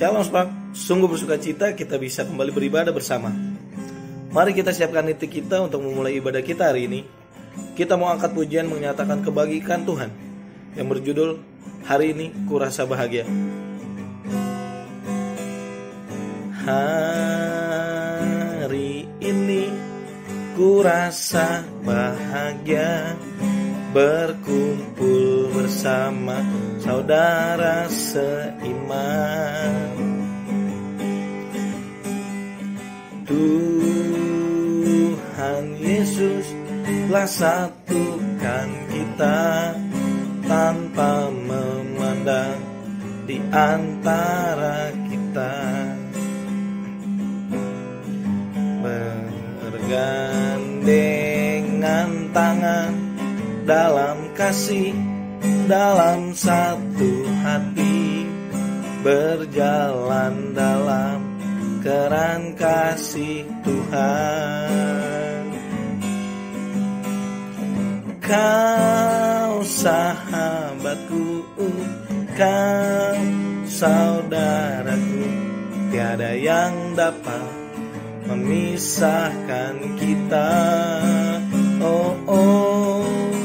Shalom Pak, sungguh bersuka cita kita bisa kembali beribadah bersama. Mari kita siapkan hati kita untuk memulai ibadah kita hari ini. Kita mau angkat pujian menyatakan kebajikan Tuhan yang berjudul Hari Ini Kurasa Bahagia. Hari ini kurasa bahagia, berkumpul bersama saudara seiman. Tuhan Yesus telah satukan kita tanpa memandang di antara kita, bergandengan tangan dalam kasih, dalam satu hati, berjalan dalam keran kasih Tuhan. Kau sahabatku, kau saudaraku, tiada yang dapat memisahkan kita. Oh, oh,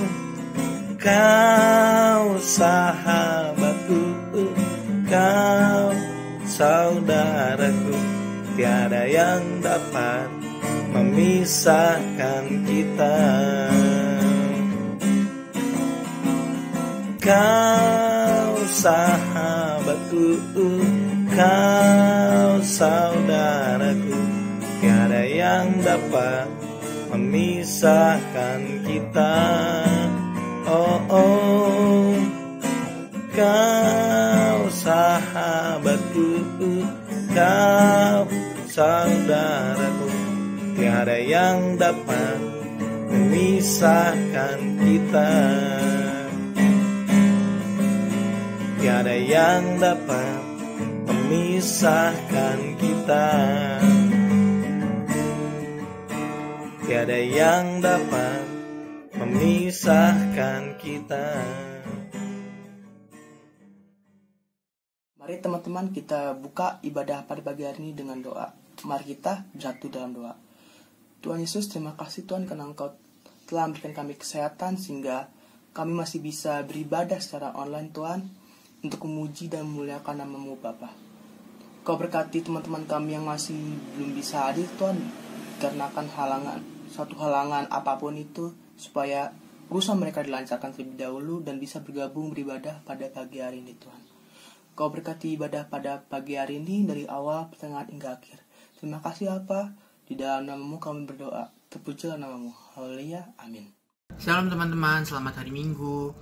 kau sahabatku, kau saudaraku, tiada yang dapat memisahkan kita. Kau sahabatku, kau saudaraku, tiada yang dapat memisahkan kita. Oh, oh, kau sahabatku, kau saudaraku, tiada yang dapat memisahkan kita. Tiada yang dapat memisahkan kita. Tiada yang dapat memisahkan kita. Mari teman-teman kita buka ibadah pada pagi hari ini dengan doa. Mari kita bersatu dalam doa. Tuhan Yesus, terima kasih Tuhan karena Engkau telah memberikan kami kesehatan sehingga kami masih bisa beribadah secara online Tuhan, untuk memuji dan memuliakan nama-Mu Bapa. Kau berkati teman-teman kami yang masih belum bisa hadir Tuhan, dikarenakan suatu halangan apapun itu, supaya urusan mereka dilancarkan terlebih dahulu dan bisa bergabung beribadah pada pagi hari ini Tuhan. Kau berkati ibadah pada pagi hari ini dari awal, pertengahan hingga akhir. Terima kasih Bapa, di dalam nama-Mu kami berdoa, terpujilah nama-Mu. Haleluya, amin. Shalom teman-teman, selamat hari Minggu.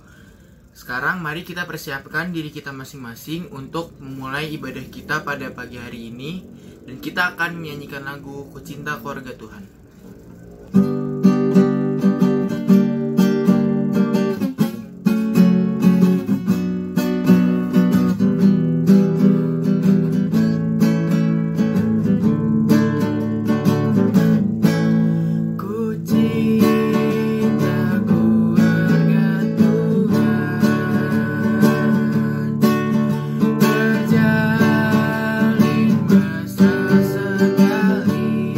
Sekarang mari kita persiapkan diri kita masing-masing untuk memulai ibadah kita pada pagi hari ini. Dan kita akan menyanyikan lagu Ku Cinta Keluarga Tuhan. Berjalin mesra sekali.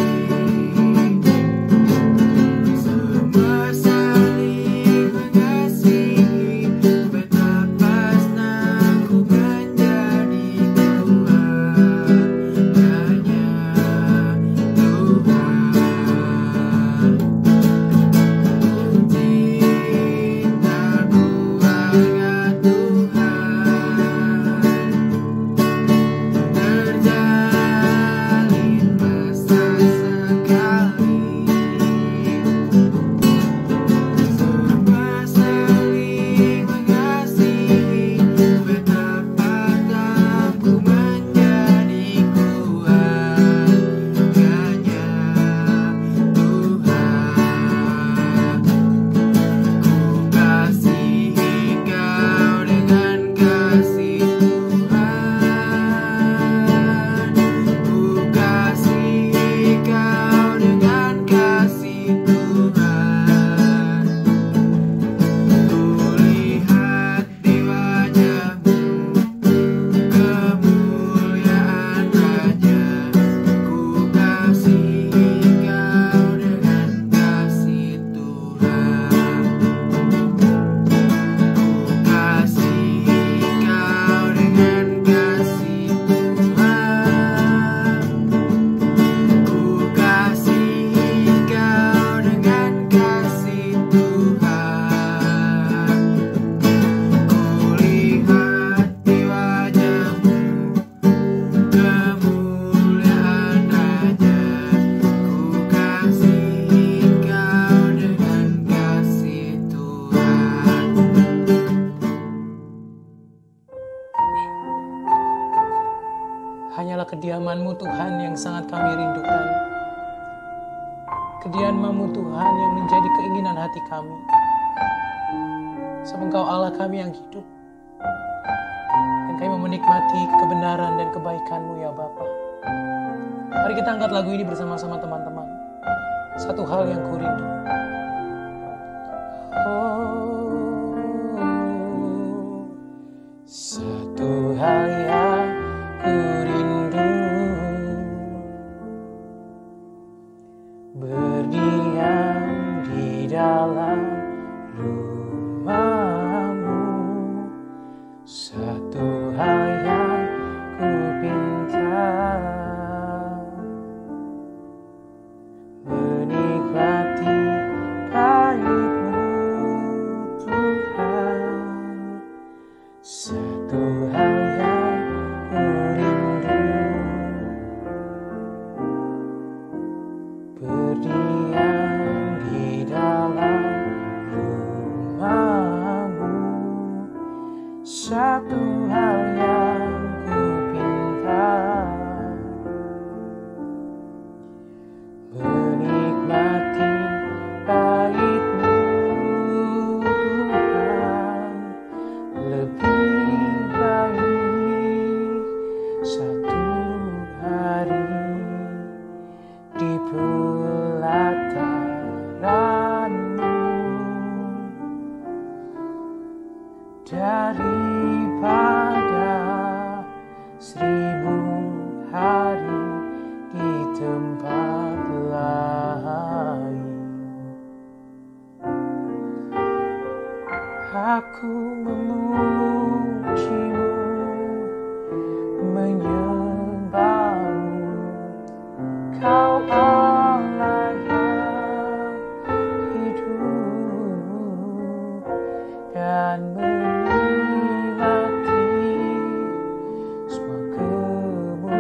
sangat kami rindukan. Kediaman-Mu Tuhan yang menjadi keinginan hati kami. Sebab Engkau Allah kami yang hidup. Dan kami mau menikmati kebenaran dan kebaikan-Mu ya Bapa. Mari kita angkat lagu ini bersama-sama teman-teman. Satu hal yang ku rindu. Satu hal yang ku rindu, berdiam di dalam rumah-Mu. Satu hal yang ku pinta, menikmati baik-Mu Tuhan. Satu hal yang ku rindu, berdiam di dalam rumah-Mu. Satu hal yang ku pinta, menikmati baik-Mu Tuhan. Lebih baik satu hari di pelataran-Mu daripada 1000 hari di tempat lain. Aku memuji-Mu, menyembah-Mu, Kau Allah yang hidup, dan menikmati semua kemurahan-Mu.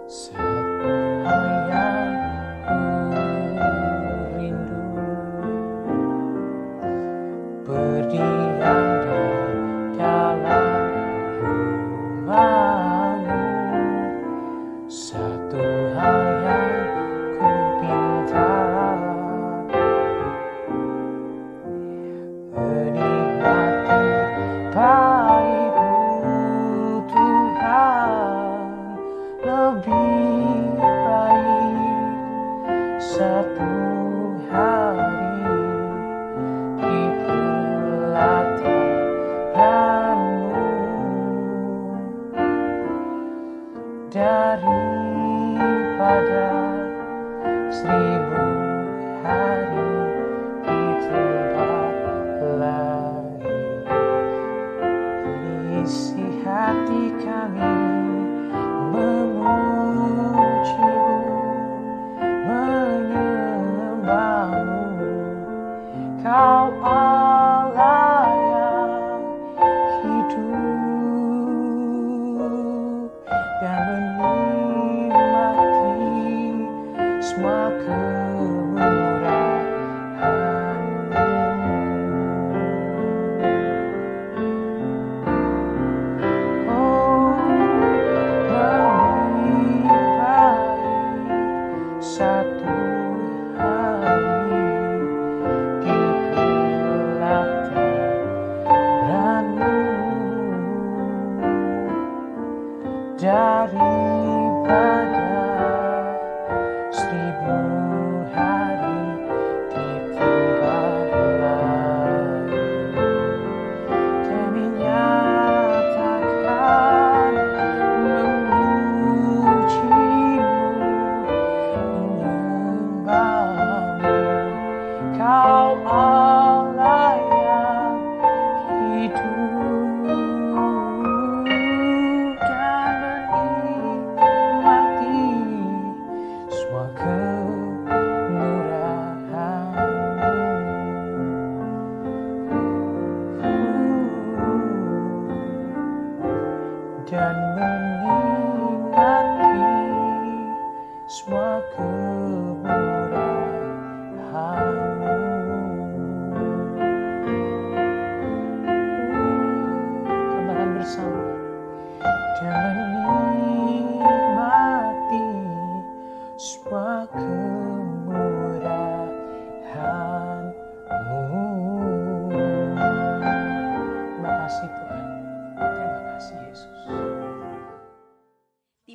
Satu hal yang ku rindu, berdiam di dalam rumah-Mu. Satu hal yang ku pinta, menikmati baik-Mu Tuhan. Lebih baik satu hari di pelataran-Mu daripada 1000 hari di tempat lain. Isi hati kami memuji-Mu, menyembah-Mu, Kau Allah yang hidup, dan menikmati semua kemurahan-Mu. Oh, lebih baik satu hari di pelataran-Mu daripada 1000 hari di tempat lain. Kami nyatakan memuji-Mu, menyembah-Mu, Kau Allah yang hidup, dan menikmati semua kemurahan-Mu, dan menikmati semua kemurahan-Mu.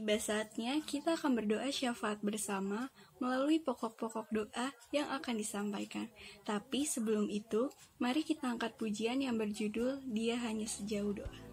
Tiba saatnya kita akan berdoa syafaat bersama melalui pokok-pokok doa yang akan disampaikan. Tapi sebelum itu, mari kita angkat pujian yang berjudul Dia Hanya Sejauh Doa.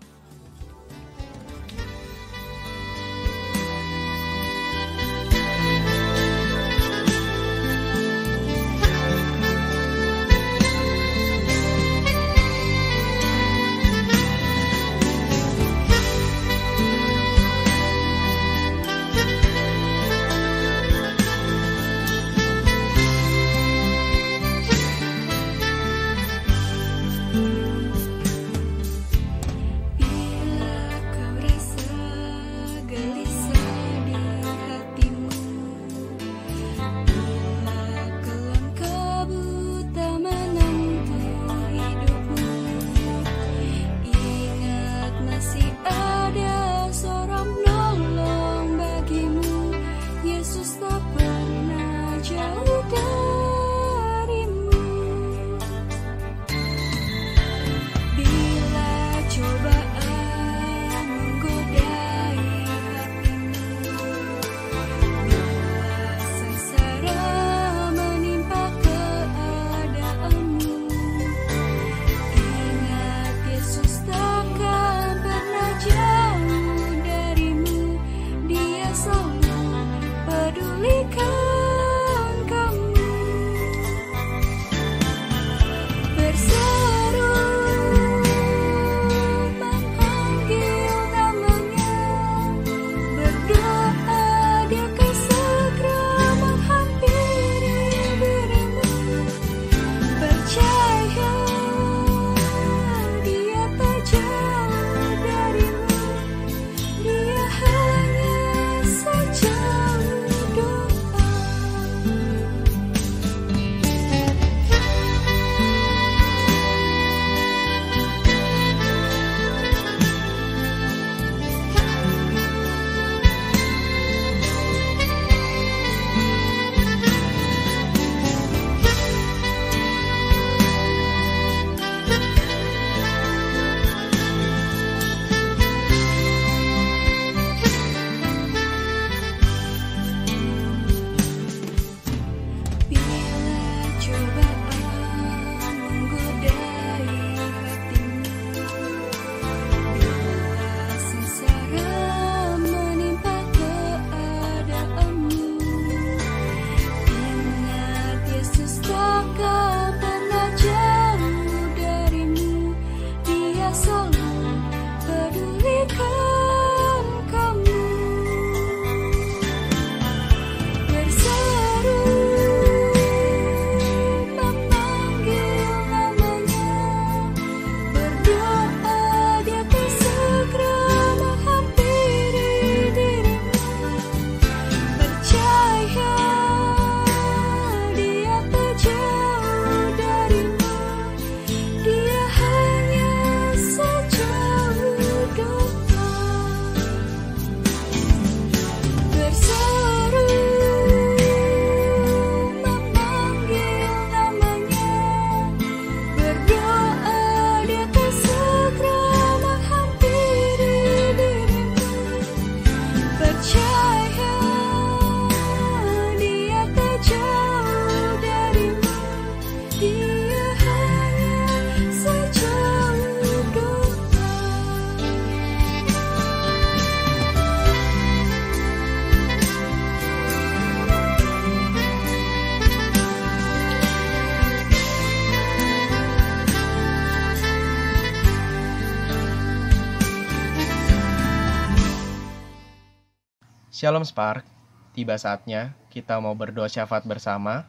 Shalom Spark, tiba saatnya kita mau berdoa syafaat bersama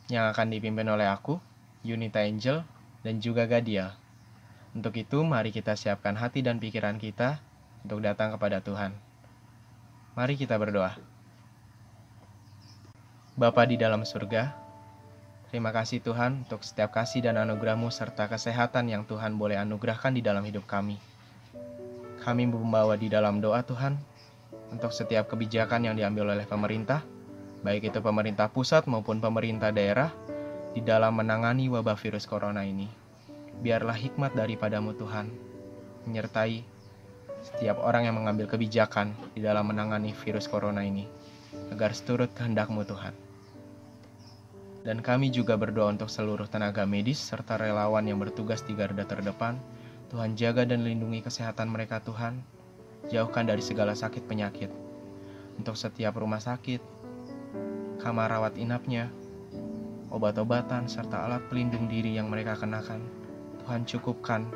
yang akan dipimpin oleh aku, Yunita Angel, dan juga Gadia. Untuk itu, mari kita siapkan hati dan pikiran kita untuk datang kepada Tuhan. Mari kita berdoa. Bapa di dalam surga, terima kasih Tuhan untuk setiap kasih dan anugerah-Mu serta kesehatan yang Tuhan boleh anugerahkan di dalam hidup kami. Kami membawa di dalam doa Tuhan, untuk setiap kebijakan yang diambil oleh pemerintah, baik itu pemerintah pusat maupun pemerintah daerah, di dalam menangani wabah virus corona ini. Biarlah hikmat daripada-Mu Tuhan, menyertai setiap orang yang mengambil kebijakan di dalam menangani virus corona ini, agar seturut kehendak-Mu Tuhan. Dan kami juga berdoa untuk seluruh tenaga medis serta relawan yang bertugas di garda terdepan. Tuhan jaga dan lindungi kesehatan mereka Tuhan, jauhkan dari segala sakit penyakit. Untuk setiap rumah sakit, kamar rawat inapnya, obat-obatan, serta alat pelindung diri yang mereka kenakan, Tuhan cukupkan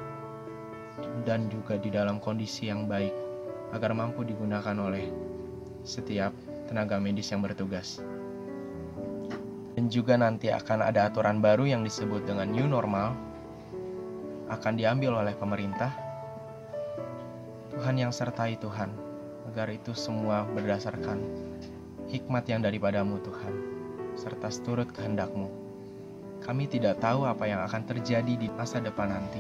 dan juga di dalam kondisi yang baik, agar mampu digunakan oleh setiap tenaga medis yang bertugas. Dan juga nanti akan ada aturan baru yang disebut dengan new normal, akan diambil oleh pemerintah. Tuhan yang sertai Tuhan, agar itu semua berdasarkan hikmat yang daripadamu Tuhan, serta seturut kehendak-Mu. Kami tidak tahu apa yang akan terjadi di masa depan nanti.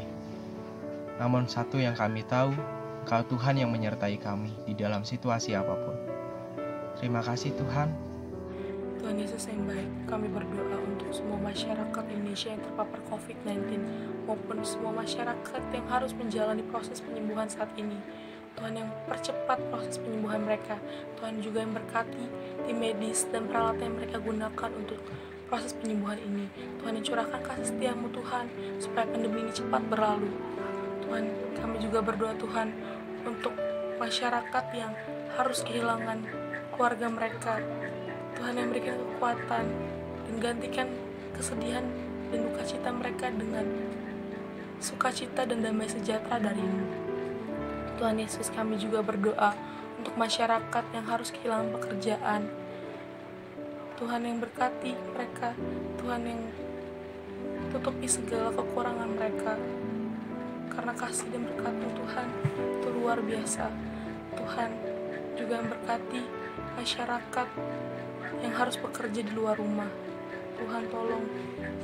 Namun satu yang kami tahu, Engkau Tuhan yang menyertai kami di dalam situasi apapun. Terima kasih Tuhan. Tuhan Yesus yang baik, kami berdoa untuk semua masyarakat Indonesia yang terpapar COVID-19 maupun semua masyarakat yang harus menjalani proses penyembuhan saat ini. Tuhan yang percepat proses penyembuhan mereka. Tuhan juga yang berkati tim medis dan peralatan yang mereka gunakan untuk proses penyembuhan ini. Tuhan yang curahkan kasih setia-Mu Tuhan, supaya pandemi ini cepat berlalu. Tuhan, kami juga berdoa Tuhan untuk masyarakat yang harus kehilangan keluarga mereka. Tuhan yang berikan kekuatan dan gantikan kesedihan dan duka cita mereka dengan sukacita dan damai sejahtera dari-Mu. Tuhan Yesus, kami juga berdoa untuk masyarakat yang harus kehilangan pekerjaan. Tuhan yang berkati mereka, Tuhan yang tutupi segala kekurangan mereka. Karena kasih dan berkat-Mu Tuhan itu luar biasa. Tuhan juga yang berkati masyarakat yang harus bekerja di luar rumah. Tuhan tolong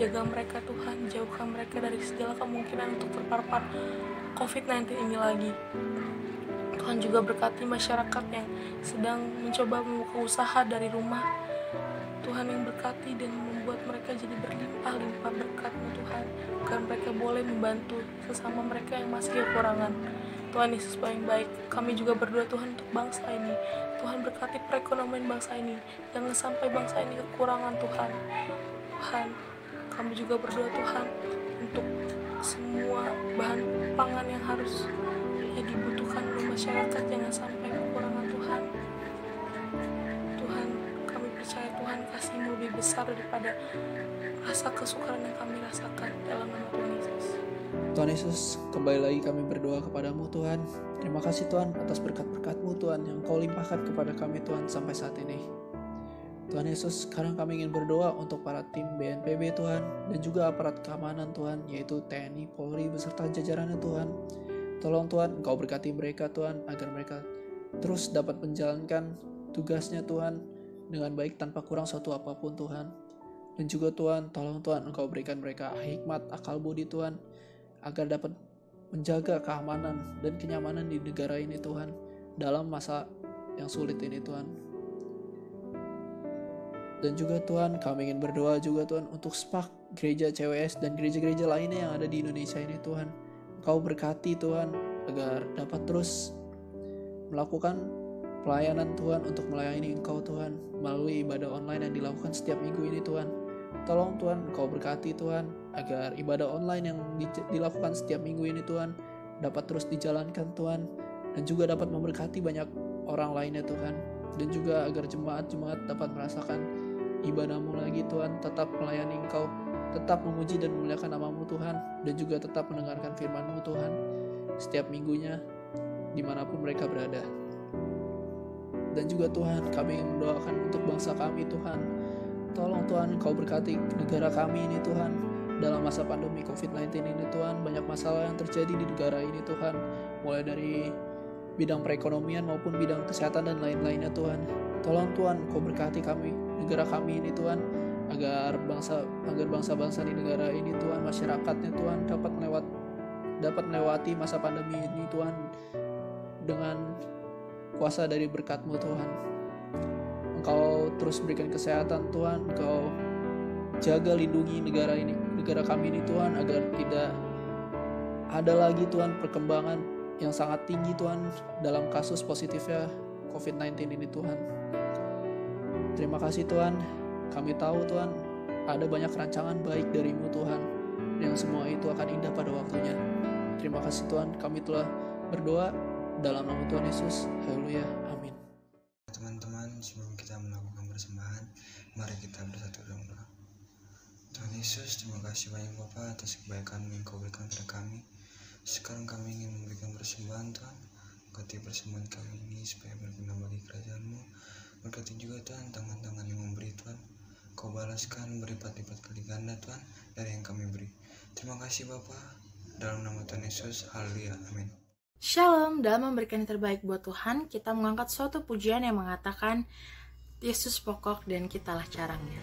jaga mereka Tuhan, jauhkan mereka dari segala kemungkinan untuk terpapar COVID-19 ini lagi. Tuhan juga berkati masyarakat yang sedang mencoba membuka usaha dari rumah. Tuhan yang berkati dan membuat mereka jadi berlimpah-limpah berkat-Mu Tuhan, agar mereka boleh membantu sesama mereka yang masih kekurangan. Tuhan Yesus paling baik, kami juga berdoa Tuhan untuk bangsa ini. Tuhan berkati perekonomian bangsa ini, jangan sampai bangsa ini kekurangan Tuhan. Tuhan, kami juga berdoa Tuhan untuk semua bahan pangan yang harus dibutuhkan oleh masyarakat, jangan sampai kekurangan Tuhan. Tuhan, kami percaya Tuhan kasih-Mu lebih besar daripada rasa kesukaran yang kami rasakan, dalam nama Tuhan Yesus. Tuhan Yesus, kembali lagi kami berdoa kepadamu Tuhan. Terima kasih Tuhan atas berkat-berkat-Mu Tuhan yang Kau limpahkan kepada kami Tuhan sampai saat ini. Tuhan Yesus, sekarang kami ingin berdoa untuk para tim BNPB Tuhan, dan juga aparat keamanan Tuhan, yaitu TNI, Polri, beserta jajarannya Tuhan. Tolong Tuhan, Engkau berkati mereka Tuhan, agar mereka terus dapat menjalankan tugasnya Tuhan dengan baik tanpa kurang suatu apapun Tuhan. Dan juga Tuhan, tolong Tuhan, Engkau berikan mereka hikmat, akal budi Tuhan, agar dapat menjaga keamanan dan kenyamanan di negara ini Tuhan, dalam masa yang sulit ini Tuhan. Dan juga Tuhan, kami ingin berdoa juga Tuhan untuk SPAK, gereja CWS, dan gereja-gereja lainnya yang ada di Indonesia ini Tuhan. Engkau berkati Tuhan, agar dapat terus melakukan pelayanan Tuhan untuk melayani Engkau Tuhan, melalui ibadah online yang dilakukan setiap minggu ini Tuhan. Tolong Tuhan, Engkau berkati Tuhan, agar ibadah online yang dilakukan setiap minggu ini Tuhan dapat terus dijalankan Tuhan, dan juga dapat memberkati banyak orang lainnya Tuhan. Dan juga agar jemaat-jemaat dapat merasakan ibadah-Mu lagi Tuhan, tetap melayani Engkau, tetap memuji dan memuliakan nama-Mu Tuhan, dan juga tetap mendengarkan firman-Mu Tuhan setiap minggunya dimanapun mereka berada. Dan juga Tuhan, kami ingin mendoakan untuk bangsa kami Tuhan. Tolong Tuhan, Engkau berkati negara kami ini Tuhan. Dalam masa pandemi COVID-19 ini Tuhan, banyak masalah yang terjadi di negara ini Tuhan, mulai dari bidang perekonomian maupun bidang kesehatan dan lain-lainnya Tuhan. Tolong Tuhan, Engkau berkati kami, negara kami ini Tuhan, agar bangsa-bangsa di negara ini Tuhan, masyarakatnya Tuhan dapat melewati masa pandemi ini Tuhan dengan kuasa dari berkat-Mu Tuhan. Engkau terus berikan kesehatan Tuhan, Engkau jaga lindungi negara kami ini Tuhan, agar tidak ada lagi Tuhan perkembangan yang sangat tinggi Tuhan dalam kasus positifnya COVID-19 ini Tuhan. Terima kasih Tuhan, kami tahu Tuhan ada banyak rancangan baik dari-Mu Tuhan, yang semua itu akan indah pada waktunya. Terima kasih Tuhan, kami telah berdoa dalam nama Tuhan Yesus. Haleluya, amin. Teman-teman, sebelum kita melakukan persembahan, mari kita bersatu dalam doa. Tuhan Yesus, terima kasih banyak Bapa atas kebaikan-Mu yang Kau berikan kepada kami. Sekarang kami ingin memberikan persembahan Tuhan. Berkati persembahan kami ini supaya berguna bagi kerajaan-Mu. Berkati juga Tuhan tangan-tangan yang memberi Tuhan. Kau balaskan berlipat-lipat kali ganda Tuhan dari yang kami beri. Terima kasih Bapa. Dalam nama Tuhan Yesus, haleluya, amin. Shalom, dalam memberikan yang terbaik buat Tuhan, kita mengangkat suatu pujian yang mengatakan Yesus pokok dan kitalah carangnya.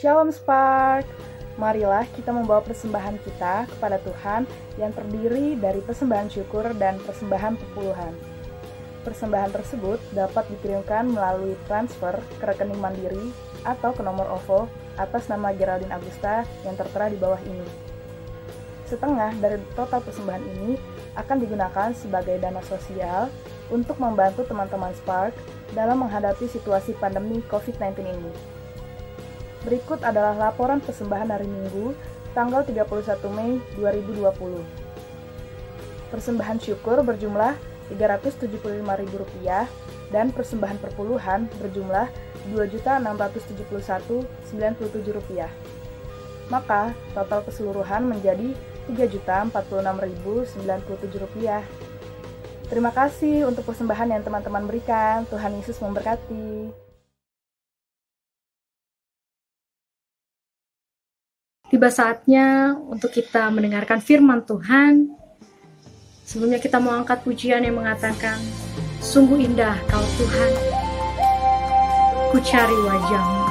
Shalom Spark, marilah kita membawa persembahan kita kepada Tuhan yang terdiri dari persembahan syukur dan persembahan pepuluhan. Persembahan tersebut dapat dikirimkan melalui transfer ke rekening Mandiri atau ke nomor OVO atas nama Geraldine Agusta yang tertera di bawah ini. Setengah dari total persembahan ini akan digunakan sebagai dana sosial untuk membantu teman-teman Spark dalam menghadapi situasi pandemi COVID-19 ini. Berikut adalah laporan persembahan hari Minggu, tanggal 31 Mei 2020. Persembahan syukur berjumlah Rp375.000 dan persembahan perpuluhan berjumlah Rp2.671.97. Maka total keseluruhan menjadi Rp3.046.097. Terima kasih untuk persembahan yang teman-teman berikan. Tuhan Yesus memberkati. Tiba saatnya untuk kita mendengarkan firman Tuhan. Sebelumnya kita mau angkat pujian yang mengatakan, sungguh indah Kau Tuhan, ku cari wajah-Mu.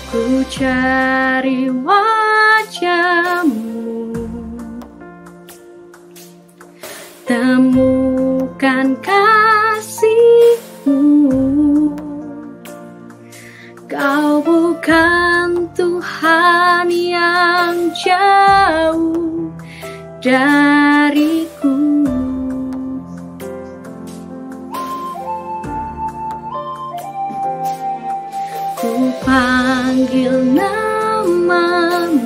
Ku cari wajah-Mu, temukan kasih-Mu. Kau bukan Tuhan yang jauh dariku. Ku panggil nama-Mu,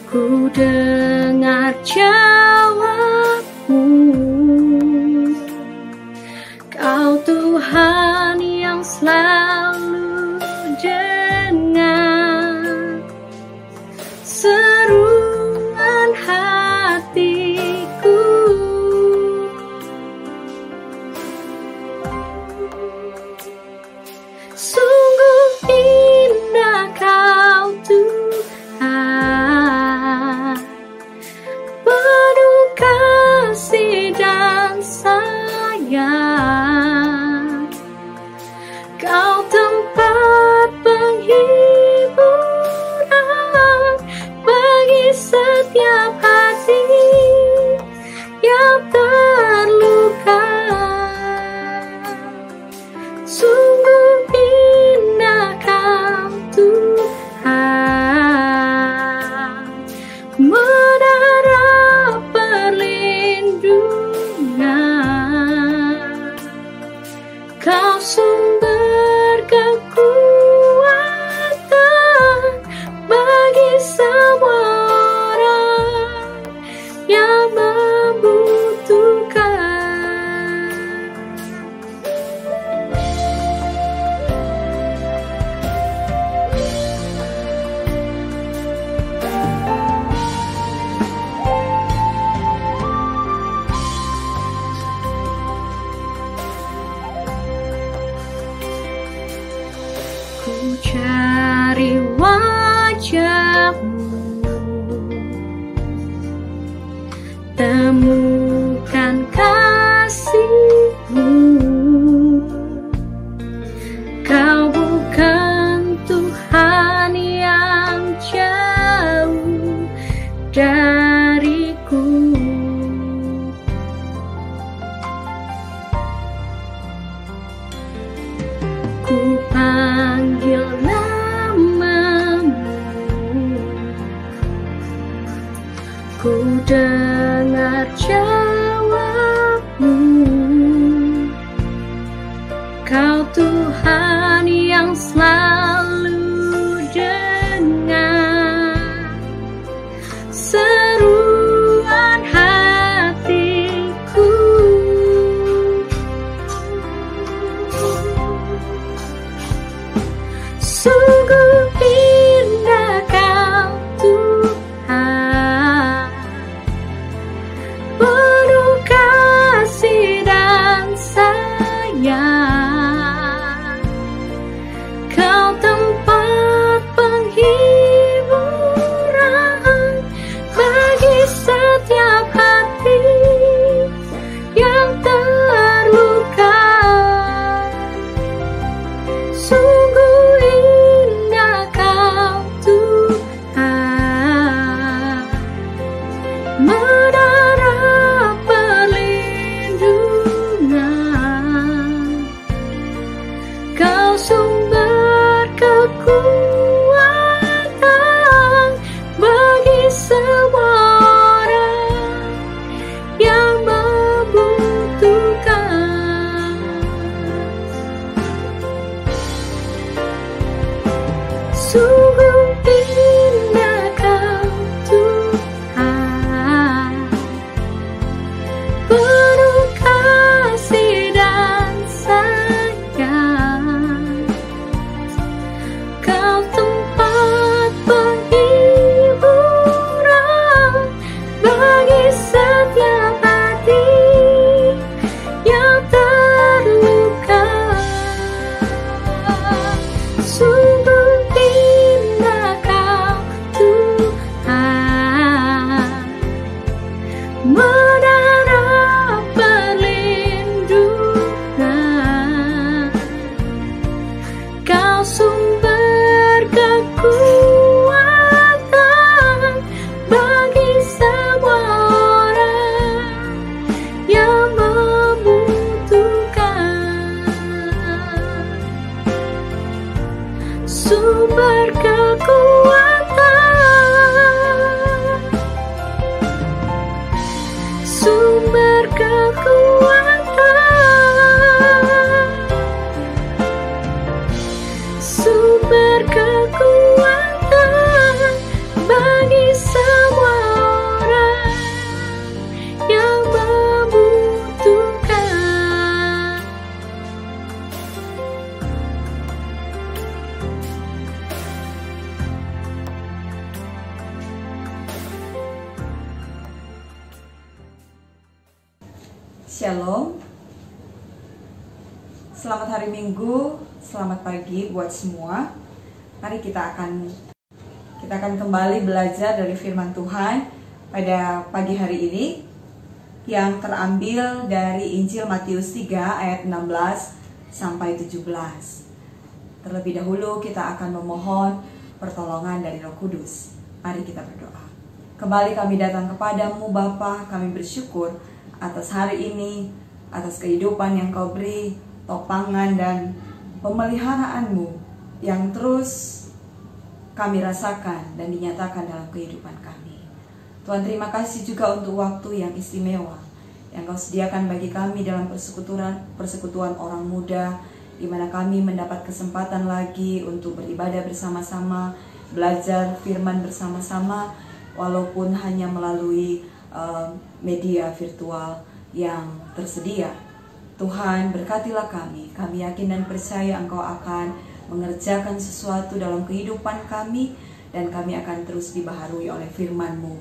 ku dengar jawab-Mu. Kau Tuhan yang selalu dengar seruan hatiku. Sungguh indah Kau Tuhan, penuh kasih dan sayang. Kau tempat penghiburan bagi setiap hati yang terluka. Sungguh indah Kau Tuhan, menara perlindungan. Kau sumber kekuatan bagi semua orang yang membutuhkan. Ku cari wajah-Mu, temukan kasih-Mu. Kau bukan Tuhan yang jauh dariku. Ku panggil nama-Mu, ku dengar jawab-Mu. Kau Tuhan yang selalu dengar seruan hatiku. Sungguh indah Kau Tuhan, penuh kasih dan sayang. Kau tempat penghiburan bagi setiap hati yang terluka. Sungguh indah Kau Tuhan, menara perlindungan. Kau sumber kekuatan bagi semua orang yang membutuhkan. Sungguh indah Kau Tuhan, penuh kasih dan sayang. Kau tempat penghiburan bagi setiap hati yang terluka. Sungguh indah Kau Tuhan, menara perlindungan. kekuatan bagi semua orang yang membutuhkan. Sumber kekuatan, sumber kekuatan, sumber kekuatan bagi semua orang yang membutuhkan. Shalom. Selamat hari Minggu, selamat pagi buat semua. Mari kita akan kembali belajar dari firman Tuhan pada pagi hari ini yang terambil dari Injil Matius 3 ayat 16 sampai 17. Terlebih dahulu kita akan memohon pertolongan dari Roh Kudus. Mari kita berdoa. Kembali kami datang kepadamu Bapa, kami bersyukur atas hari ini, atas kehidupan yang Kau beri, topangan dan pemeliharaanmu yang terus kami rasakan dan dinyatakan dalam kehidupan kami. Tuhan, terima kasih juga untuk waktu yang istimewa yang Kau sediakan bagi kami dalam persekutuan orang muda, di mana kami mendapat kesempatan lagi untuk beribadah bersama-sama, belajar firman bersama-sama, walaupun hanya melalui media virtual yang tersedia. Tuhan, berkatilah kami. Kami yakin dan percaya Engkau akan mengerjakan sesuatu dalam kehidupan kami, dan kami akan terus dibaharui oleh firman-Mu.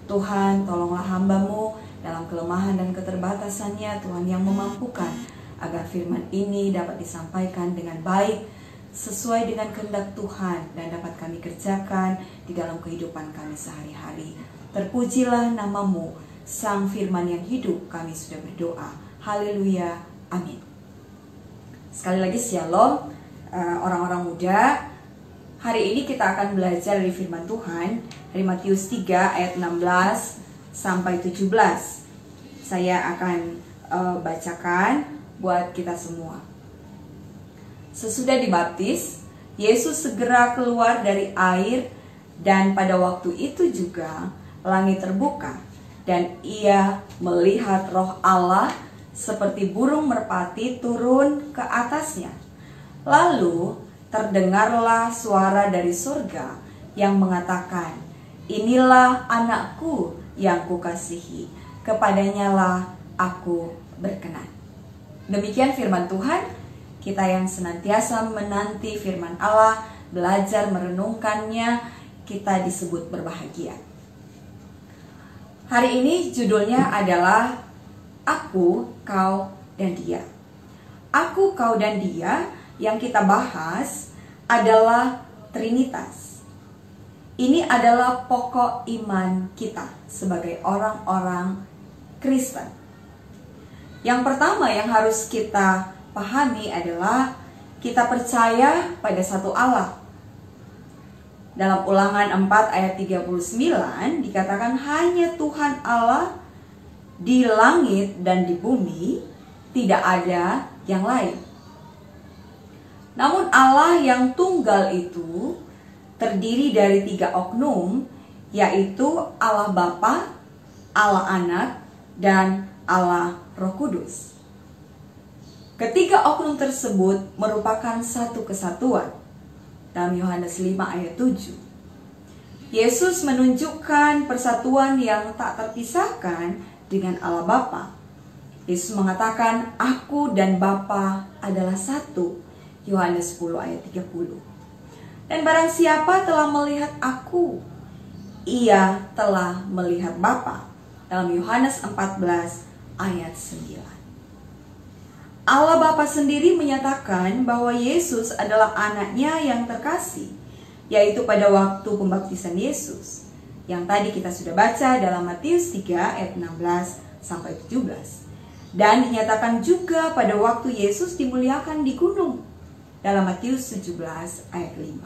Tuhan, tolonglah hamba-Mu dalam kelemahan dan keterbatasannya, Tuhan, yang memampukan agar firman ini dapat disampaikan dengan baik, sesuai dengan kehendak Tuhan, dan dapat kami kerjakan di dalam kehidupan kami sehari-hari. Terpujilah nama-Mu, Sang Firman yang hidup. Kami sudah berdoa. Haleluya. Amin. Sekali lagi shalom, orang-orang muda. Hari ini kita akan belajar dari firman Tuhan dari Matius 3 ayat 16 sampai 17. Saya akan bacakan buat kita semua. Sesudah dibaptis, Yesus segera keluar dari air, dan pada waktu itu juga langit terbuka, dan ia melihat Roh Allah seperti burung merpati turun ke atasnya. Lalu terdengarlah suara dari surga yang mengatakan, "Inilah anakku yang kukasihi, kepadanyalah aku berkenan." Demikian firman Tuhan. Kita yang senantiasa menanti firman Allah, belajar merenungkannya, kita disebut berbahagia. Hari ini judulnya adalah Aku, Kau, dan Dia. Aku, Kau, dan Dia yang kita bahas adalah Trinitas. Ini adalah pokok iman kita sebagai orang-orang Kristen. Yang pertama yang harus kita pahami adalah kita percaya pada satu Allah. Dalam Ulangan 4 ayat 39 dikatakan, hanya Tuhan Allah di langit dan di bumi, tidak ada yang lain. Namun Allah yang tunggal itu terdiri dari 3 oknum, yaitu Allah Bapa, Allah Anak, dan Allah Roh Kudus. Ketiga oknum tersebut merupakan satu kesatuan. Dalam Yohanes 5 ayat 7, Yesus menunjukkan persatuan yang tak terpisahkan dengan Allah Bapa. Yesus mengatakan, "Aku dan Bapa adalah satu." Yohanes 10 ayat 30. Dan barang siapa telah melihat aku, ia telah melihat Bapa. Dalam Yohanes 14 ayat 9. Allah Bapa sendiri menyatakan bahwa Yesus adalah anaknya yang terkasih, yaitu pada waktu pembaptisan Yesus, yang tadi kita sudah baca dalam Matius 3 ayat 16 sampai 17. Dan dinyatakan juga pada waktu Yesus dimuliakan di gunung, dalam Matius 17 ayat 5.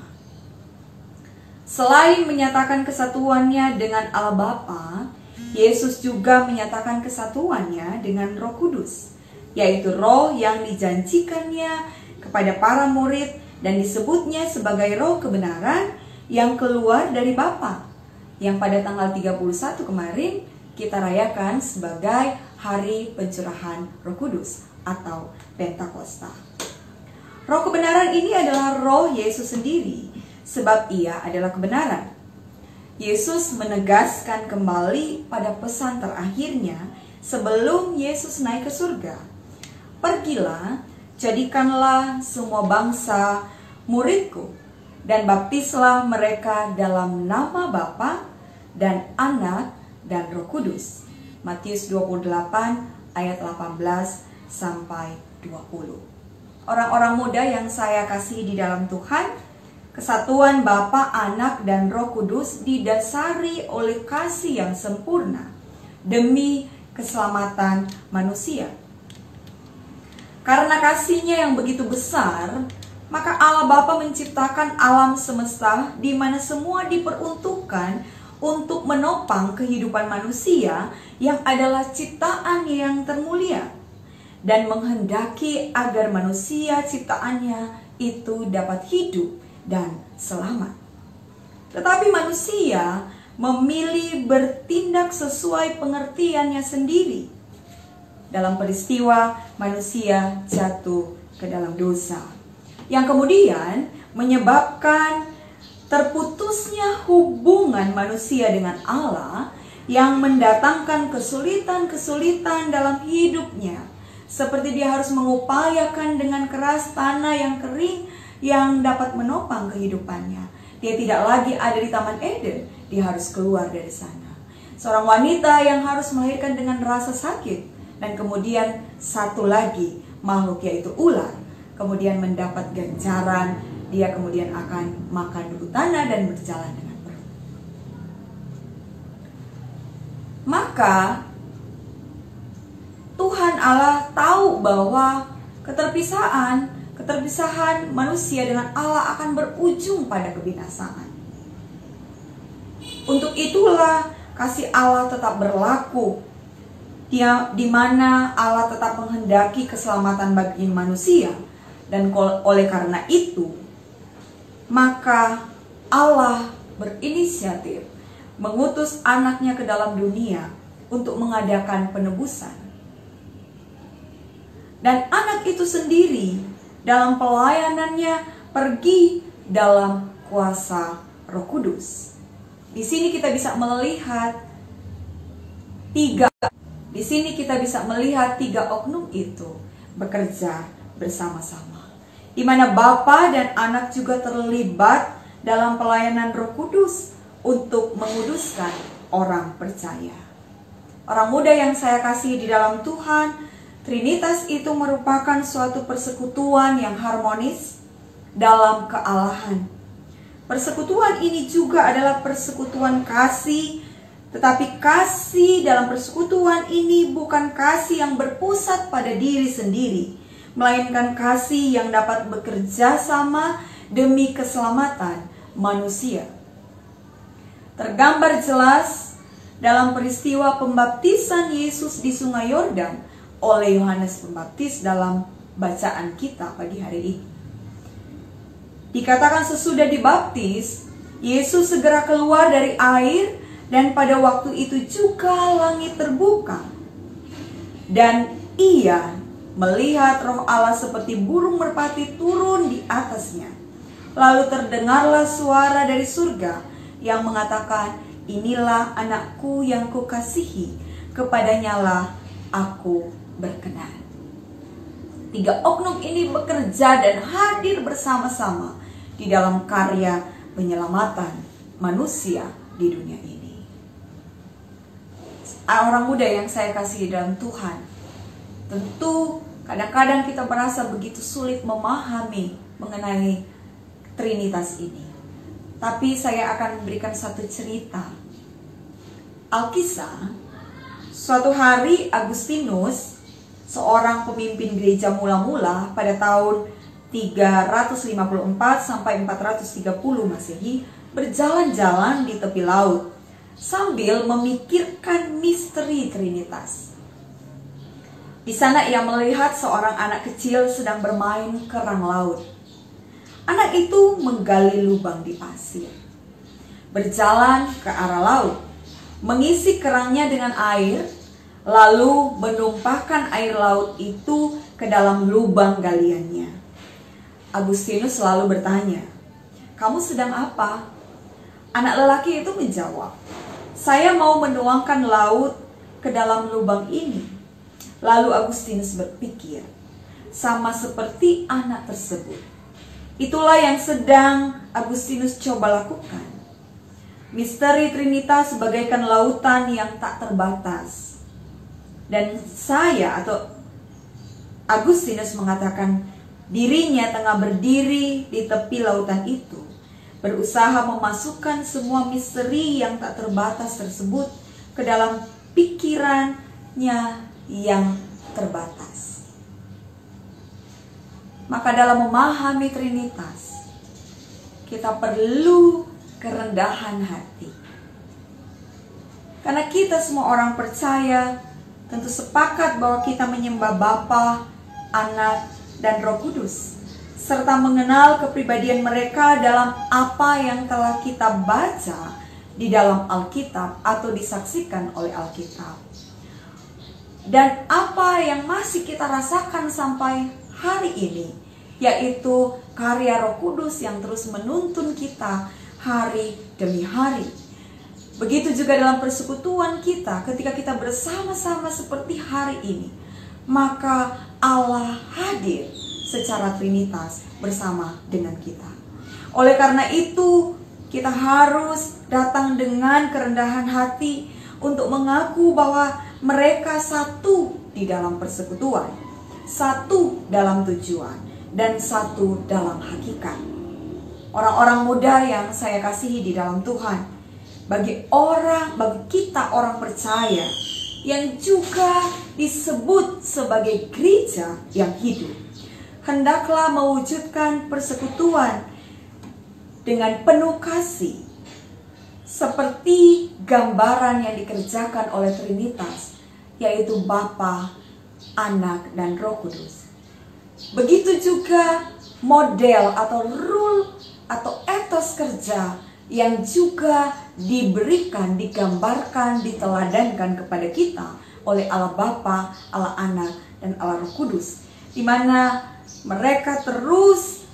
Selain menyatakan kesatuannya dengan Allah Bapa, Yesus juga menyatakan kesatuannya dengan Roh Kudus, yaitu roh yang dijanjikannya kepada para murid dan disebutnya sebagai roh kebenaran yang keluar dari Bapa, yang pada tanggal 31 kemarin kita rayakan sebagai hari pencurahan Roh Kudus atau Pentakosta. Roh kebenaran ini adalah roh Yesus sendiri, sebab ia adalah kebenaran. Yesus menegaskan kembali pada pesan terakhirnya sebelum Yesus naik ke surga. Pergilah, jadikanlah semua bangsa muridku, dan baptislah mereka dalam nama Bapa dan Anak dan Roh Kudus. Matius 28 ayat 18 sampai 20. Orang-orang muda yang saya kasihi di dalam Tuhan, kesatuan Bapa, Anak, dan Roh Kudus didasari oleh kasih yang sempurna demi keselamatan manusia. Karena kasih-Nya yang begitu besar, maka Allah Bapa menciptakan alam semesta di mana semua diperuntukkan untuk menopang kehidupan manusia yang adalah ciptaan yang termulia, dan menghendaki agar manusia ciptaannya itu dapat hidup dan selamat. Tetapi manusia memilih bertindak sesuai pengertiannya sendiri. Dalam peristiwa manusia jatuh ke dalam dosa, yang kemudian menyebabkan terputusnya hubungan manusia dengan Allah, yang mendatangkan kesulitan-kesulitan dalam hidupnya, seperti dia harus mengupayakan dengan keras tanah yang kering yang dapat menopang kehidupannya. Dia tidak lagi ada di Taman Eden, dia harus keluar dari sana. Seorang wanita yang harus melahirkan dengan rasa sakit, dan kemudian satu lagi makhluk yaitu ular, kemudian mendapat ganjaran, dia kemudian akan makan dulu tanah dan berjalan dengan perut. Maka Tuhan Allah tahu bahwa keterpisahan manusia dengan Allah akan berujung pada kebinasaan. Untuk itulah kasih Allah tetap berlaku, di mana Allah tetap menghendaki keselamatan bagi manusia, dan oleh karena itu maka Allah berinisiatif mengutus anaknya ke dalam dunia untuk mengadakan penebusan. Dan anak itu sendiri dalam pelayanannya pergi dalam kuasa Roh Kudus. Di sini kita bisa melihat tiga oknum itu bekerja bersama-sama, di mana Bapa dan Anak juga terlibat dalam pelayanan Roh Kudus untuk menguduskan orang percaya. Orang muda yang saya kasihi di dalam Tuhan, Trinitas itu merupakan suatu persekutuan yang harmonis dalam kealahan. Persekutuan ini juga adalah persekutuan kasih, tetapi kasih dalam persekutuan ini bukan kasih yang berpusat pada diri sendiri, melainkan kasih yang dapat bekerja sama demi keselamatan manusia. Tergambar jelas dalam peristiwa pembaptisan Yesus di Sungai Yordan oleh Yohanes Pembaptis dalam bacaan kita pagi hari ini. Dikatakan sesudah dibaptis, Yesus segera keluar dari air, dan pada waktu itu juga langit terbuka. Dan ia melihat Roh Allah seperti burung merpati turun di atasnya. Lalu terdengarlah suara dari surga yang mengatakan, "Inilah anakku yang kukasihi, kepadanyalah aku berkenan." Tiga oknum ini bekerja dan hadir bersama-sama di dalam karya penyelamatan manusia di dunia ini. Orang muda yang saya kasihi dalam Tuhan, tentu kadang-kadang kita merasa begitu sulit memahami mengenai Trinitas ini. Tapi saya akan memberikan satu cerita. Alkisah, suatu hari Agustinus, seorang pemimpin gereja mula-mula pada tahun 354 sampai 430 Masehi, berjalan-jalan di tepi laut sambil memikirkan misteri Trinitas. Di sana ia melihat seorang anak kecil sedang bermain kerang laut. Anak itu menggali lubang di pasir, berjalan ke arah laut, mengisi kerangnya dengan air, lalu menumpahkan air laut itu ke dalam lubang galiannya. Agustinus selalu bertanya, "Kamu sedang apa?" Anak lelaki itu menjawab, "Saya mau menuangkan laut ke dalam lubang ini." Lalu Agustinus berpikir, sama seperti anak tersebut. Itulah yang sedang Agustinus coba lakukan. Misteri Trinitas bagaikan lautan yang tak terbatas. Dan saya atau Agustinus mengatakan dirinya tengah berdiri di tepi lautan itu, berusaha memasukkan semua misteri yang tak terbatas tersebut ke dalam pikirannya yang terbatas. Maka dalam memahami Trinitas, kita perlu kerendahan hati. Karena kita semua orang percaya tentu sepakat bahwa kita menyembah Bapa, Anak, dan Roh Kudus, serta mengenal kepribadian mereka dalam apa yang telah kita baca di dalam Alkitab atau disaksikan oleh Alkitab. Dan apa yang masih kita rasakan sampai hari ini, yaitu karya Roh Kudus yang terus menuntun kita hari demi hari. Begitu juga dalam persekutuan kita, ketika kita bersama-sama seperti hari ini, maka Allah hadir secara Trinitas bersama dengan kita. Oleh karena itu, kita harus datang dengan kerendahan hati untuk mengaku bahwa mereka satu di dalam persekutuan, satu dalam tujuan, dan satu dalam hakikat. Orang-orang muda yang saya kasihi di dalam Tuhan, bagi kita orang percaya yang juga disebut sebagai gereja yang hidup, hendaklah mewujudkan persekutuan dengan penuh kasih, seperti gambaran yang dikerjakan oleh Trinitas, yaitu Bapa, Anak, dan Roh Kudus. Begitu juga model atau rule atau etos kerja yang juga diberikan, digambarkan, diteladankan kepada kita oleh Allah Bapa, Allah Anak, dan Allah Roh Kudus, di mana mereka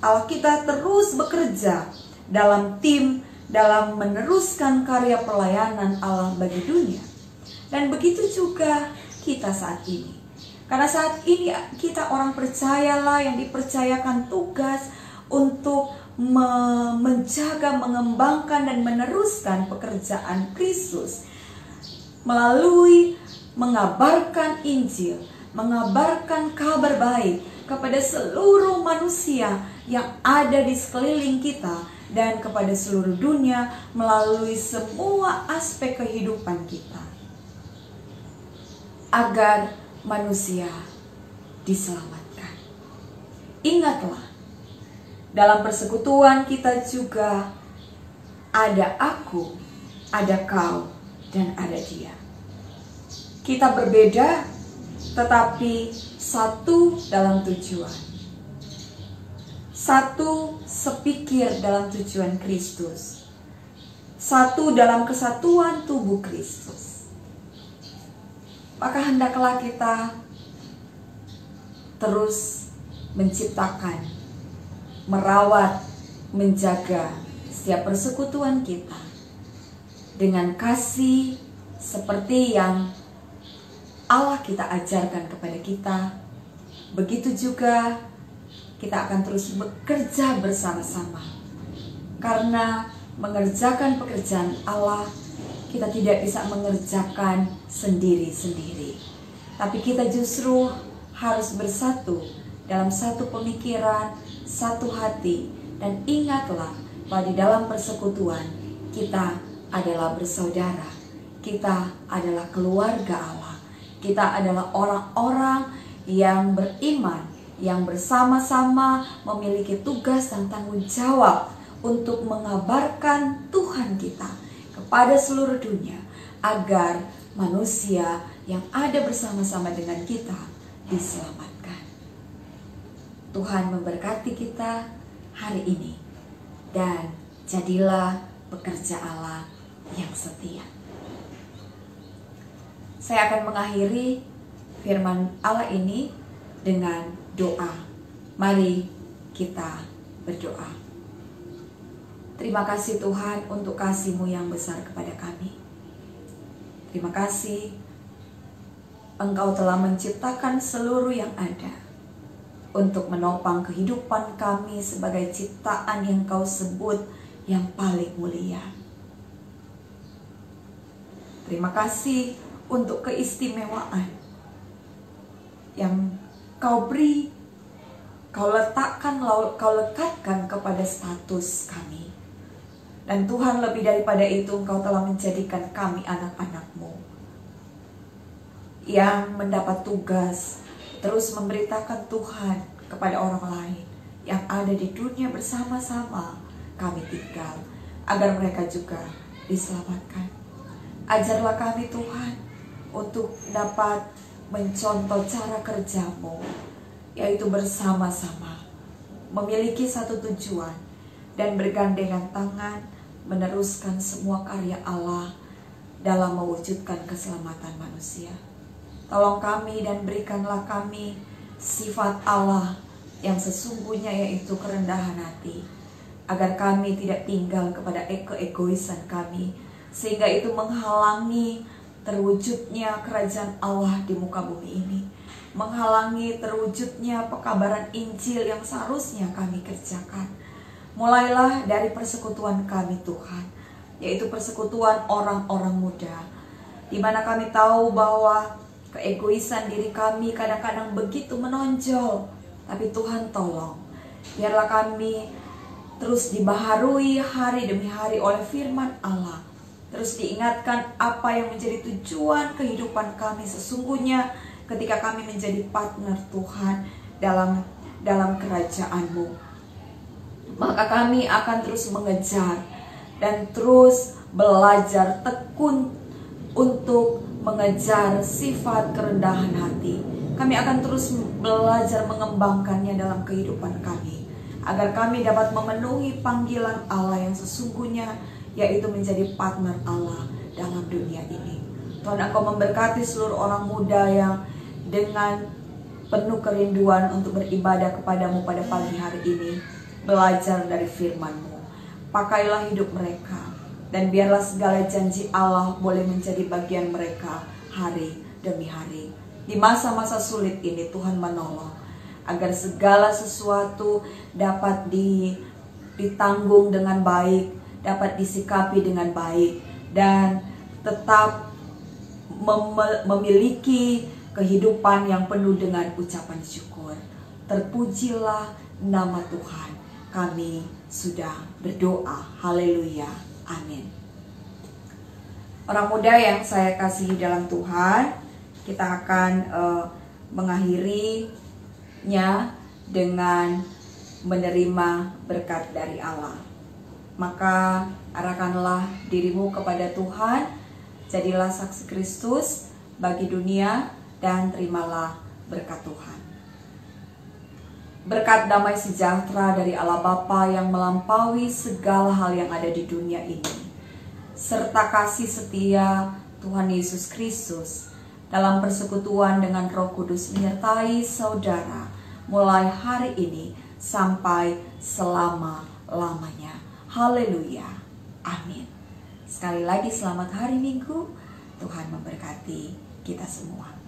Allah kita terus bekerja dalam tim, dalam meneruskan karya pelayanan Allah bagi dunia. Dan begitu juga kita saat ini. Karena saat ini kita orang percayalah yang dipercayakan tugas untuk menjaga, mengembangkan, dan meneruskan pekerjaan Kristus melalui mengabarkan Injil, mengabarkan kabar baik kepada seluruh manusia yang ada di sekeliling kita dan kepada seluruh dunia melalui semua aspek kehidupan kita, agar manusia diselamatkan. Ingatlah, dalam persekutuan kita juga ada aku, ada kau, dan ada dia. Kita berbeda, tetapi satu dalam tujuan. Satu sepikir dalam tujuan Kristus. Satu dalam kesatuan tubuh Kristus. Maka hendaklah kita terus menciptakan, merawat, menjaga setiap persekutuan kita dengan kasih seperti yang Allah kita ajarkan kepada kita. Begitu juga kita akan terus bekerja bersama-sama, karena mengerjakan pekerjaan Allah kita tidak bisa mengerjakan sendiri-sendiri, tapi kita justru harus bersatu dalam satu pemikiran, satu hati. Dan ingatlah bahwa di dalam persekutuan kita adalah bersaudara, kita adalah keluarga Allah, kita adalah orang-orang yang beriman, yang bersama-sama memiliki tugas dan tanggung jawab untuk mengabarkan Tuhan kita kepada seluruh dunia, agar manusia yang ada bersama-sama dengan kita diselamatkan. Tuhan memberkati kita hari ini, dan jadilah pekerja Allah yang setia. Saya akan mengakhiri firman Allah ini dengan doa. Mari kita berdoa. Terima kasih Tuhan untuk kasih-Mu yang besar kepada kami. Terima kasih Engkau telah menciptakan seluruh yang ada untuk menopang kehidupan kami sebagai ciptaan yang Kau sebut yang paling mulia. Terima kasih untuk keistimewaan yang Kau beri, Kau lekatkan kepada status kami. Dan Tuhan, lebih daripada itu, Engkau telah menjadikan kami anak-anak-Mu yang mendapat tugas terus memberitakan Tuhan kepada orang lain yang ada di dunia bersama-sama kami tinggal, agar mereka juga diselamatkan. Ajarlah kami Tuhan untuk dapat mencontoh cara kerja-Mu, yaitu bersama-sama memiliki satu tujuan dan bergandengan tangan meneruskan semua karya Allah dalam mewujudkan keselamatan manusia. Tolong kami dan berikanlah kami sifat Allah yang sesungguhnya, yaitu kerendahan hati, agar kami tidak tinggal kepada keegoisan kami, sehingga itu menghalangi terwujudnya kerajaan Allah di muka bumi ini, menghalangi terwujudnya pekabaran Injil yang seharusnya kami kerjakan. Mulailah dari persekutuan kami Tuhan, yaitu persekutuan orang-orang muda, di mana kami tahu bahwa keegoisan diri kami kadang-kadang begitu menonjol. Tapi Tuhan tolong, biarlah kami terus dibaharui hari demi hari oleh firman Allah, terus diingatkan apa yang menjadi tujuan kehidupan kami sesungguhnya ketika kami menjadi partner Tuhan dalam kerajaan-Mu. Maka kami akan terus mengejar dan terus belajar tekun untuk mengejar sifat kerendahan hati. Kami akan terus belajar mengembangkannya dalam kehidupan kami, agar kami dapat memenuhi panggilan Allah yang sesungguhnya, yaitu menjadi partner Allah dalam dunia ini. Tuhan, Engkau memberkati seluruh orang muda yang dengan penuh kerinduan untuk beribadah kepadamu pada pagi hari ini, belajar dari firman-Mu. Pakailah hidup mereka, dan biarlah segala janji Allah boleh menjadi bagian mereka hari demi hari. Di masa-masa sulit ini Tuhan menolong, agar segala sesuatu dapat ditanggung dengan baik, dapat disikapi dengan baik, dan tetap memiliki kehidupan yang penuh dengan ucapan syukur. Terpujilah nama Tuhan. Kami sudah berdoa. Haleluya. Amin. Orang muda yang saya kasihi dalam Tuhan, kita akan mengakhirinya dengan menerima berkat dari Allah. Maka arahkanlah dirimu kepada Tuhan, jadilah saksi Kristus bagi dunia, dan terimalah berkat Tuhan. Berkat damai sejahtera dari Allah Bapa yang melampaui segala hal yang ada di dunia ini, serta kasih setia Tuhan Yesus Kristus dalam persekutuan dengan Roh Kudus menyertai saudara mulai hari ini sampai selama-lamanya. Haleluya. Amin. Sekali lagi selamat hari Minggu. Tuhan memberkati kita semua.